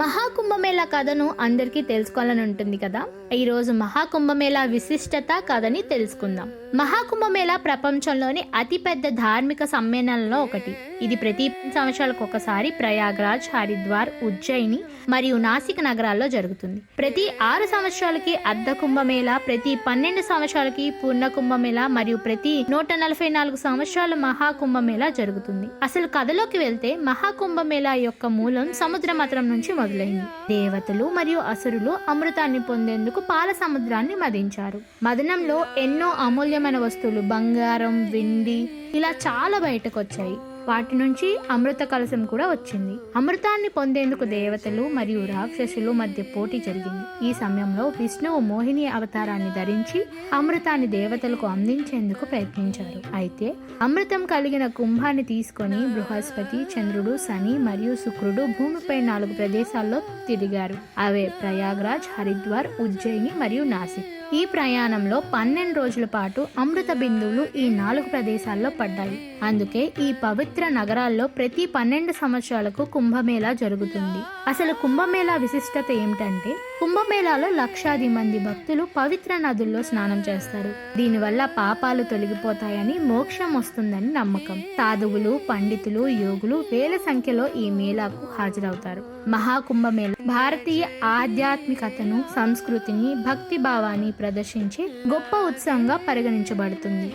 మహాకుంభమేళా కథను అందరికీ తెలుసుకోవాలని ఉంటుంది కదా. ఈరోజు మహాకుంభమేళా విశిష్టత కథని తెలుసుకుందాం. మహాకుంభమేళా ప్రపంచంలోని అతిపెద్ద ధార్మిక సమ్మేళనంలో ఒకటి. ఇది ప్రతి సంవత్సరాలకు ఒకసారి ప్రయాగ్రాజ్, హరిద్వార్, ఉజ్జయిని మరియు నాసిక్ నగరాల్లో జరుగుతుంది. ప్రతి 6 సంవత్సరాలకి అర్ధ కుంభమేళా, ప్రతి 12 సంవత్సరాలకి పూర్ణ కుంభమేళా మరియు ప్రతి 144 సంవత్సరాల మహాకుంభమేళా జరుగుతుంది. అసలు కథలోకి వెళ్తే మహాకుంభమేళా యొక్క మూలం సముద్ర మథనం నుంచి మొదలైంది. దేవతలు మరియు అసురులు అమృతాన్ని పొందేందుకు పాల సముద్రాన్ని మదించారు. మదనంలో ఎన్నో అమూల్యమైన వస్తువులు, బంగారం, వెండి ఇలా చాలా బయటకు వచ్చాయి. వాటి నుంచి అమృత కలశం కూడా వచ్చింది. అమృతాన్ని పొందేందుకు దేవతలు మరియు రాక్షసులు మధ్య పోటీ జరిగింది. ఈ సమయంలో విష్ణువు మోహిని అవతారాన్ని ధరించి అమృతాన్ని దేవతలకు అందించేందుకు ప్రయత్నించారు. అయితే అమృతం కలిగిన కుంభాన్ని తీసుకొని బృహస్పతి, చంద్రుడు, శని మరియు శుక్రుడు భూమిపై 4 ప్రదేశాల్లో తిరిగారు. అవే ప్రయాగ్రాజ్, హరిద్వార్, ఉజ్జయిని మరియు నాసిక్. ఈ ప్రయాణంలో 12 రోజుల పాటు అమృత బిందువులు ఈ 4 ప్రదేశాల్లో పడ్డాయి. అందుకే ఈ పవిత్ర నగరాల్లో ప్రతి 12 సంవత్సరాలకు కుంభమేళా జరుగుతుంది. అసలు కుంభమేళా విశిష్టత ఏమిటంటే, కుంభమేళాలో లక్షాది మంది భక్తులు పవిత్ర నదుల్లో స్నానం చేస్తారు. దీనివల్ల పాపాలు తొలగిపోతాయని, మోక్షం వస్తుందని నమ్మకం. సాధువులు, పండితులు, యోగులు వేల సంఖ్యలో ఈ మేళాకు హాజరవుతారు. మహాకుంభమేళా భారతీయ ఆధ్యాత్మికతను, సంస్కృతిని, భక్తి భావాన్ని ప్రదర్శించే గొప్ప ఉత్సవంగా పరిగణించబడుతుంది.